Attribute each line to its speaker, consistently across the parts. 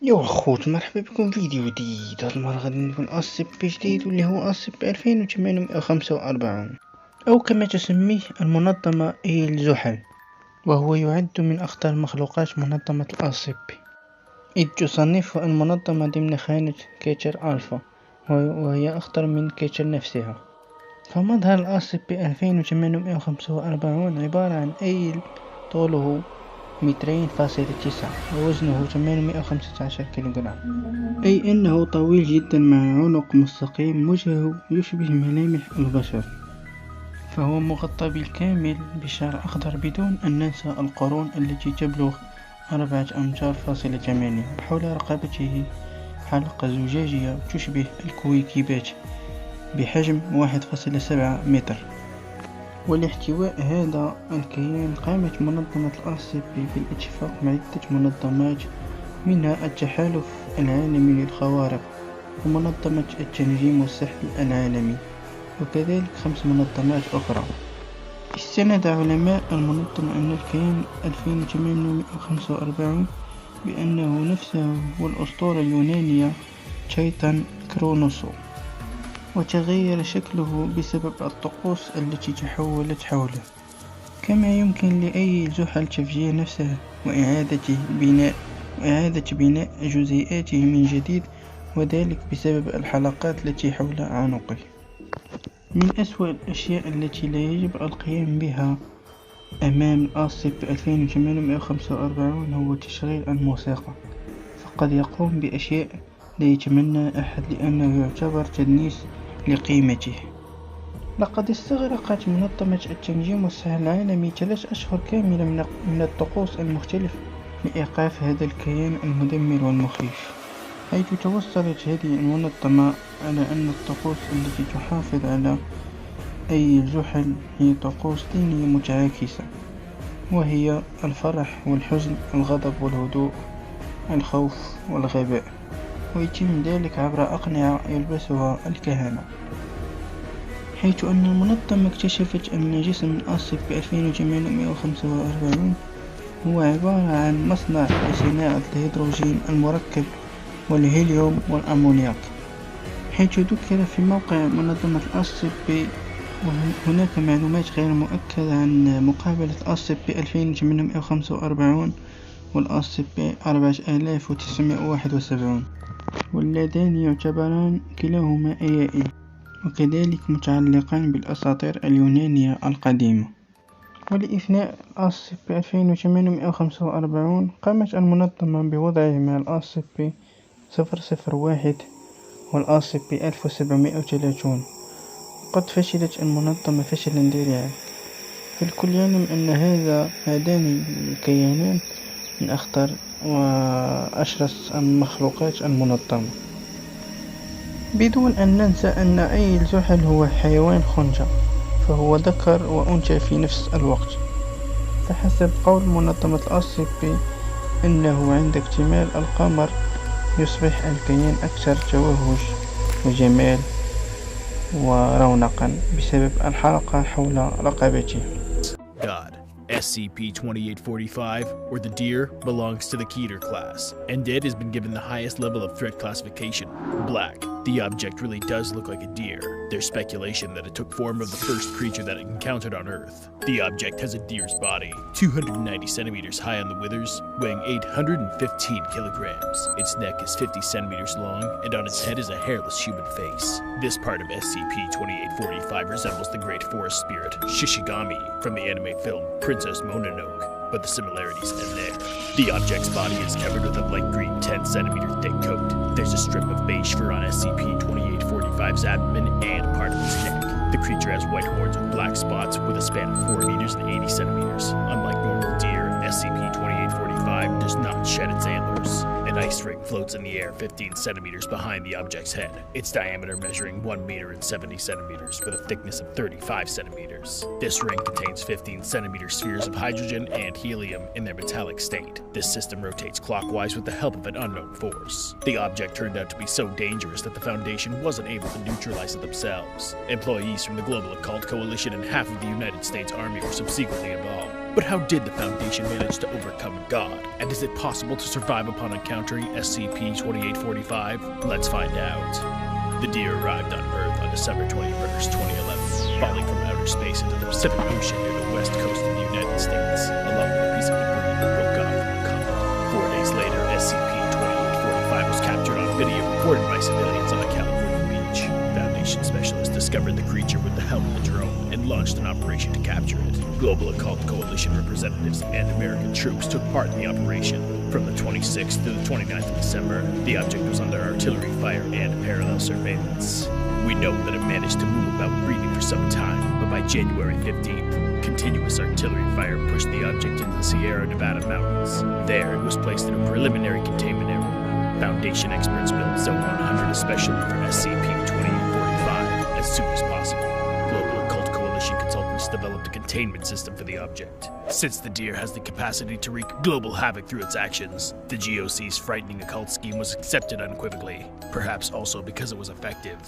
Speaker 1: يو الخوت، مرحبا بكم في فيديو جديد. هاد المرة غادي نكون SCP جديد واللي هو SCP 2845، أو كما تسميه المنظمة الزحل، وهو يعد من أخطر مخلوقات منظمة SCP، إذ تصنفه المنظمة ضمن خانة كيتر ألفا، وهي أخطر من كيتر نفسها. فمظهر SCP 2845 عبارة عن أيل طوله 200.9 ووزنه 815 كيلوغرام، أي أنه طويل جدا مع عنق مستقيم وجهه يشبه ملامح البشر. فهو مغطى بالكامل بشعر أخضر، بدون أن ننسى القرون التي تبلغ 4 أمتار.8. وحول رقبته حلقة زجاجية تشبه الكويكبات بحجم 1.7 متر. ولاحتواء هذا الكيان قامت منظمة SCP بالاتفاق مع عدة منظمات، منها التحالف العالمي للخوارق ومنظمة التنجيم والسحر العالمي، وكذلك 5 منظمات أخرى. استند علماء المنظمة أن الكيان 2845 بأنه نفسه هو الأسطورة اليونانية تايتان كرونوسو، وتغير شكله بسبب الطقوس التي تحولت حوله. كما يمكن لأي زحل تفجير نفسه وإعادة بناء جزيئاته من جديد، وذلك بسبب الحلقات التي حول عنقه. من أسوأ الأشياء التي لا يجب القيام بها أمام SCP 2845 هو تشغيل الموسيقى، فقد يقوم بأشياء لا يتمنى أحد لأنه يعتبر تدنيس لقيمته. لقد استغرقت منظمة التنجيم والسحر العالمي 3 أشهر كاملة من الطقوس المختلفة لإيقاف هذا الكيان المدمر والمخيف، حيث توصلت هذه المنظمة على أن الطقوس التي تحافظ على أي زحل هي طقوس دينية متعاكسة، وهي الفرح والحزن، الغضب والهدوء، الخوف والغباء، ويتم ذلك عبر أقنعة يلبسها الكهنة. حيث أن المنظمة اكتشفت أن جسم SCP 2845 هو عبارة عن مصنع لصناعة الهيدروجين المركب والهيليوم والأمونياك. حيث ذكر في موقع منظمة SCP هناك معلومات غير مؤكدة عن مقابلة SCP 2845 والSCP 4971، واللذان يعتبران كلاهما أيائي، وكذلك متعلقان بالأساطير اليونانية القديمة. ولإفناء SCP 2845 قامت المنظمة بوضعه مع SCP 001 والSCP 1730. قد فشلت المنظمة فشلا ذريعا، فالكل يعلم أن هذان الكيانان من أخطر وأشرس المخلوقات المنظمة، بدون أن ننسى أن أي زحل هو حيوان خنثى، فهو ذكر وأنثى في نفس الوقت. فحسب قول منظمة SCP أنه عند اكتمال القمر يصبح الكيان أكثر توهج وجمال ورونقا بسبب الحلقة حول رقبته.
Speaker 2: God. SCP-2845, or the Deer, belongs to the Keter class, and it has been given the highest level of threat classification, Black. The object really does look like a deer. There's speculation that it took form of the first creature that it encountered on Earth. The object has a deer's body, 290 centimeters high on the withers, weighing 815 kilograms. Its neck is 50 centimeters long, and on its head is a hairless human face. This part of SCP-2845 resembles the great forest spirit, Shishigami, from the anime film Princess Mononoke, but the similarities end there. The object's body is covered with a light green 10-centimeter thick coat. There's a strip of beige fur on SCP-2845's abdomen and part of its neck. The creature has white horns with black spots with a span of 4 meters and 80 centimeters. Unlike normal deer, SCP-2845 does not shed its antlers. An ice ring floats in the air 15 centimeters behind the object's head, its diameter measuring 1 meter and 70 centimeters with a thickness of 35 centimeters. This ring contains 15 centimeter spheres of hydrogen and helium in their metallic state. This system rotates clockwise with the help of an unknown force. The object turned out to be so dangerous that the Foundation wasn't able to neutralize it themselves. Employees from the Global Occult Coalition and half of the United States Army were subsequently involved. But how did the Foundation manage to overcome God? And is it possible to survive upon encountering SCP-2845? Let's find out. The deer arrived on Earth on December 21st, 2011, falling from outer space into the Pacific Ocean near the west coast of the United States, along with a piece of debris that broke off from a comet. 4 days later, SCP-2845 was captured on video recorded by civilians on a California beach. Foundation specialists discovered the creature with the help of the drone and launched an operation to capture it. Global Occult Coalition representatives and American troops took part in the operation. From the 26th to the 29th of December, the object was under artillery fire and parallel surveillance. We know that it managed to move about breathing for some time, but by January 15th, continuous artillery fire pushed the object into the Sierra Nevada mountains. There, it was placed in a preliminary containment area. Foundation experts built Zone 100 especially for SCP-2845 as soon as possible. Global Occult Coalition consultants developed a containment system for the object. Since the deer has the capacity to wreak global havoc through its actions, the GOC's frightening occult scheme was accepted unequivocally, perhaps also because it was effective.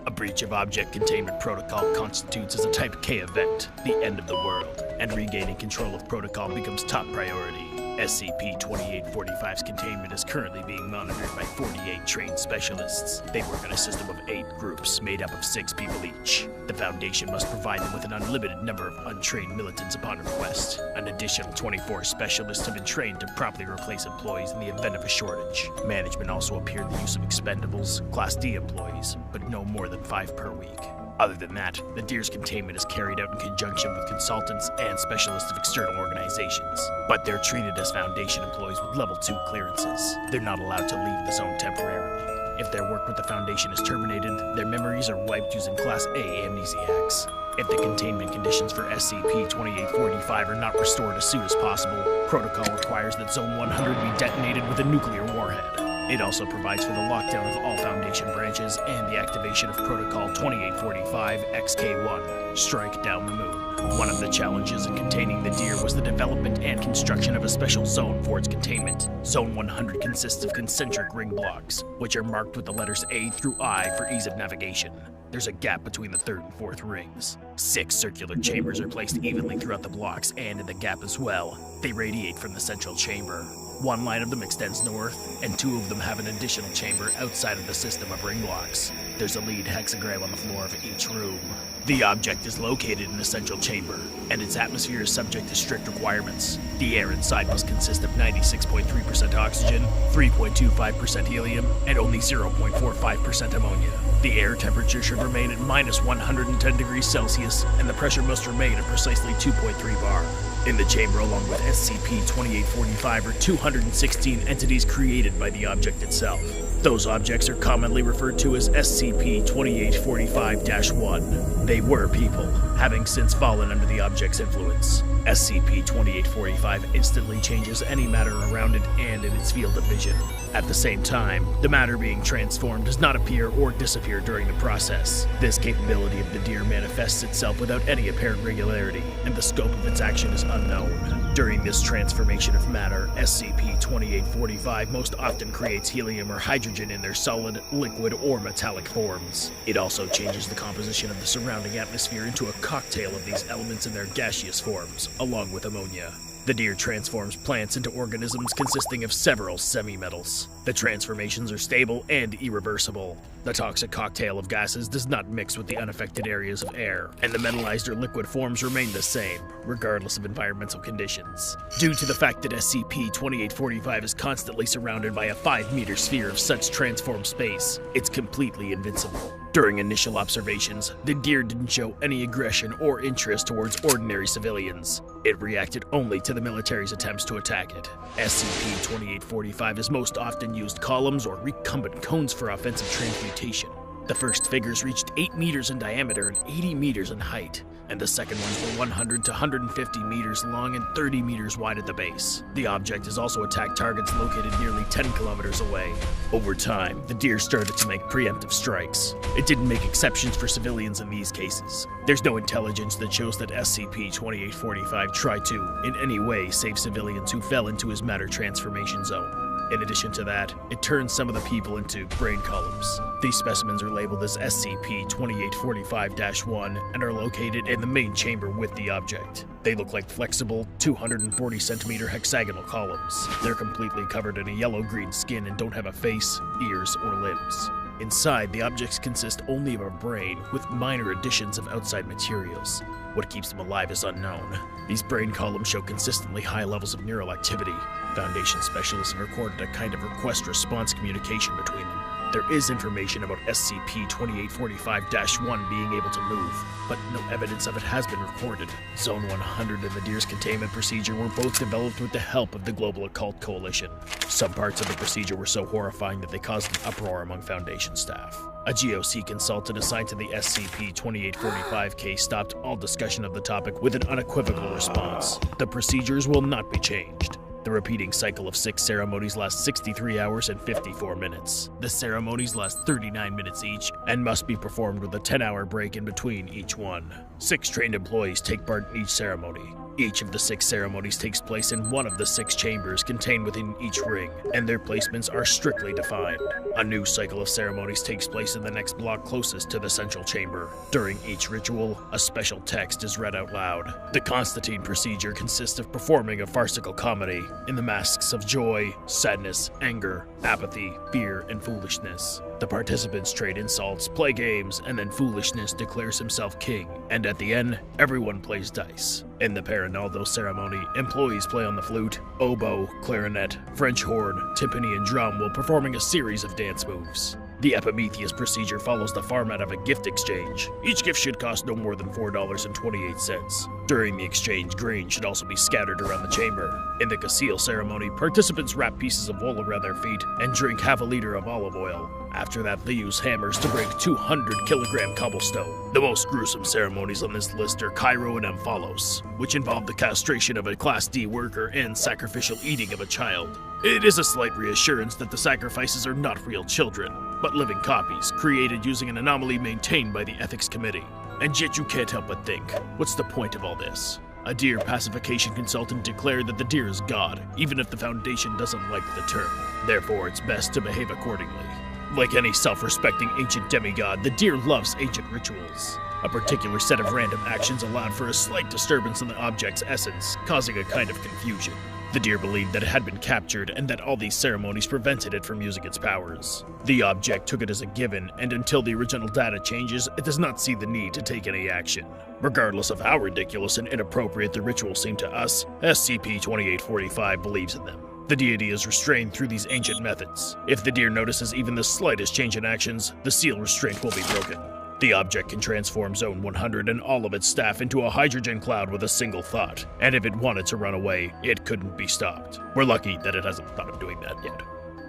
Speaker 2: A breach of object containment protocol constitutes as a Type K event, the end of the world, and regaining control of protocol becomes top priority. SCP-2845's containment is currently being monitored by 48 trained specialists. They work in a system of 8 groups made up of 6 people each. The Foundation must provide them with an unlimited number of untrained militants upon request. An additional 24 specialists have been trained to promptly replace employees in the event of a shortage. Management also appeared the use of expendables, Class D employees, but no more than 5 per week. Other than that, the deer's containment is carried out in conjunction with consultants and specialists of external organizations, but they're treated as Foundation employees with Level 2 clearances. They're not allowed to leave the zone temporarily. If their work with the Foundation is terminated, their memories are wiped using Class A amnesiacs. If the containment conditions for SCP-2845 are not restored as soon as possible, protocol requires that Zone 100 be detonated with a nuclear warhead. It also provides for the lockdown of all Foundation branches and the activation of Protocol 2845-XK1, Strike Down the Moon. One of the challenges in containing the deer was the development and construction of a special zone for its containment. Zone 100 consists of concentric ring blocks, which are marked with the letters A through I for ease of navigation. There's a gap between the 3rd and 4th rings. 6 circular chambers are placed evenly throughout the blocks and in the gap as well. They radiate from the central chamber. 1 line of them extends north, and 2 of them have an additional chamber outside of the system of ring blocks. There's a lead hexagram on the floor of each room. The object is located in the central chamber, and its atmosphere is subject to strict requirements. The air inside must consist of 96.3% oxygen, 3.25% helium, and only 0.45% ammonia. The air temperature should remain at -110 degrees Celsius, and the pressure must remain at precisely 2.3 bar. In the chamber, along with SCP-2845, are 216 entities created by the object itself. Those objects are commonly referred to as SCP-2845-1. They were people, having since fallen under the object's influence. SCP-2845 instantly changes any matter around it and in its field of vision. At the same time, the matter being transformed does not appear or disappear during the process. This capability of the deer manifests itself without any apparent regularity, and the scope of its action is unknown. During this transformation of matter, SCP-2845 most often creates helium or hydrogen in their solid, liquid, or metallic forms. It also changes the composition of the surrounding atmosphere into a cocktail of these elements in their gaseous forms, along with ammonia. The deer transforms plants into organisms consisting of several semi-metals. The transformations are stable and irreversible. The toxic cocktail of gases does not mix with the unaffected areas of air, and the metallized or liquid forms remain the same, regardless of environmental conditions. Due to the fact that SCP-2845 is constantly surrounded by a 5-meter sphere of such transformed space, it's completely invincible. During initial observations, the deer didn't show any aggression or interest towards ordinary civilians. It reacted only to the military's attempts to attack it. SCP-2845 has most often used columns or recumbent cones for offensive transmutation. The first figures reached 8 meters in diameter and 80 meters in height, and the second ones were 100 to 150 meters long and 30 meters wide at the base. The object has also attacked targets located nearly 10 kilometers away. Over time, the deer started to make preemptive strikes. It didn't make exceptions for civilians in these cases. There's no intelligence that shows that SCP-2845 tried to, in any way, save civilians who fell into his matter transformation zone. In addition to that, it turns some of the people into brain columns. These specimens are labeled as SCP-2845-1 and are located in the main chamber with the object. They look like flexible, 240 centimeter hexagonal columns. They're completely covered in a yellow-green skin and don't have a face, ears, or limbs. Inside, the objects consist only of a brain, with minor additions of outside materials. What keeps them alive is unknown. These brain columns show consistently high levels of neural activity. Foundation specialists have recorded a kind of request-response communication between them. There is information about SCP-2845-1 being able to move, but no evidence of it has been recorded. Zone 100 and the Deer's containment procedure were both developed with the help of the Global Occult Coalition. Some parts of the procedure were so horrifying that they caused an uproar among Foundation staff. A GOC consultant assigned to the SCP-2845 case stopped all discussion of the topic with an unequivocal response. The procedures will not be changed. The repeating cycle of 6 ceremonies lasts 63 hours and 54 minutes. The ceremonies last 39 minutes each and must be performed with a 10-hour break in between each one. 6 trained employees take part in each ceremony. Each of the 6 ceremonies takes place in one of the 6 chambers contained within each ring, and their placements are strictly defined. A new cycle of ceremonies takes place in the next block closest to the central chamber. During each ritual, a special text is read out loud. The Constantine procedure consists of performing a farcical comedy in the masks of joy, sadness, anger, apathy, fear, and foolishness. The participants trade insults, play games, and then foolishness declares himself king, and at the end, everyone plays dice. In the Paranaldo ceremony, employees play on the flute, oboe, clarinet, French horn, timpani, and drum while performing a series of dance moves. The Epimetheus procedure follows the format of a gift exchange. Each gift should cost no more than $4.28. During the exchange, grain should also be scattered around the chamber. In the Casil ceremony, participants wrap pieces of wool around their feet and drink half a liter of olive oil. After that, they use hammers to break 200-kilogram cobblestone. The most gruesome ceremonies on this list are Cairo and Amphalos, which involve the castration of a Class D worker and sacrificial eating of a child. It is a slight reassurance that the sacrifices are not real children, but living copies, created using an anomaly maintained by the Ethics Committee. And yet you can't help but think, what's the point of all this? A deer pacification consultant declared that the deer is God, even if the Foundation doesn't like the term. Therefore, it's best to behave accordingly. Like any self-respecting ancient demigod, the deer loves ancient rituals. A particular set of random actions allowed for a slight disturbance in the object's essence, causing a kind of confusion. The deer believed that it had been captured and that all these ceremonies prevented it from using its powers. The object took it as a given, and until the original data changes, it does not see the need to take any action. Regardless of how ridiculous and inappropriate the rituals seem to us, SCP-2845 believes in them. The deity is restrained through these ancient methods. If the deer notices even the slightest change in actions, the seal restraint will be broken. The object can transform Zone 100 and all of its staff into a hydrogen cloud with a single thought, and if it wanted to run away, it couldn't be stopped. We're lucky that it hasn't thought of doing that yet.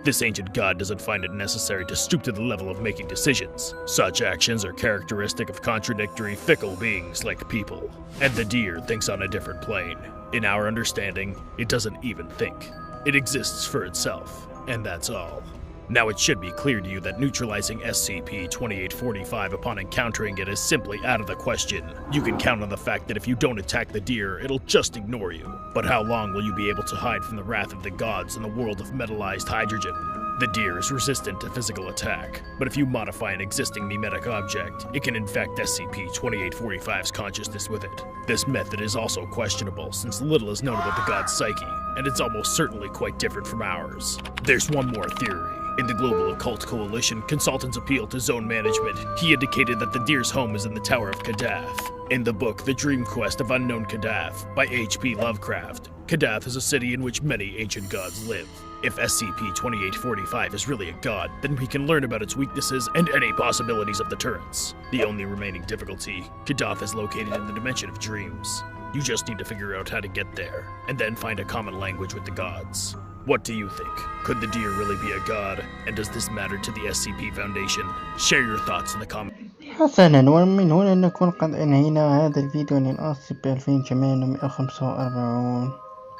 Speaker 2: This ancient god doesn't find it necessary to stoop to the level of making decisions. Such actions are characteristic of contradictory, fickle beings like people. And the deer thinks on a different plane. In our understanding, it doesn't even think. It exists for itself, and that's all. Now it should be clear to you that neutralizing SCP-2845 upon encountering it is simply out of the question. You can count on the fact that if you don't attack the deer, it'll just ignore you. But how long will you be able to hide from the wrath of the gods in the world of metallized hydrogen? The deer is resistant to physical attack, but if you modify an existing mimetic object, it can infect SCP-2845's consciousness with it. This method is also questionable, since little is known about the god's psyche, and it's almost certainly quite different from ours. There's one more theory. In the Global Occult Coalition, consultants appealed to Zone Management. He indicated that the deer's home is in the Tower of Kadath. In the book The Dream Quest of Unknown Kadath by H.P. Lovecraft, Kadath is a city in which many ancient gods live. If SCP-2845 is really a god, then we can learn about its weaknesses and any possibilities of deterrence. The only remaining difficulty, Kadath is located in the dimension of dreams. You just need to figure out how to get there, and then find a common language with the gods. What do you think? Could the deer really be a god? And does this matter to the SCP Foundation? Share your thoughts in the comments.
Speaker 1: حسنا، ومن هنا نكون قد أنهينا هذا الفيديو عن SCP-2845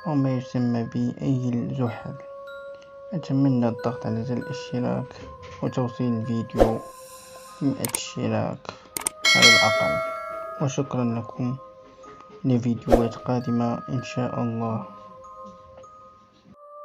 Speaker 1: وما يسمى بأي الزحل. أتمنى الضغط على زر الاشتراك وتوصيل الفيديو 100 اشتراك على الأقل، وشكرا لكم. لفيديوهات قادمة إن شاء الله.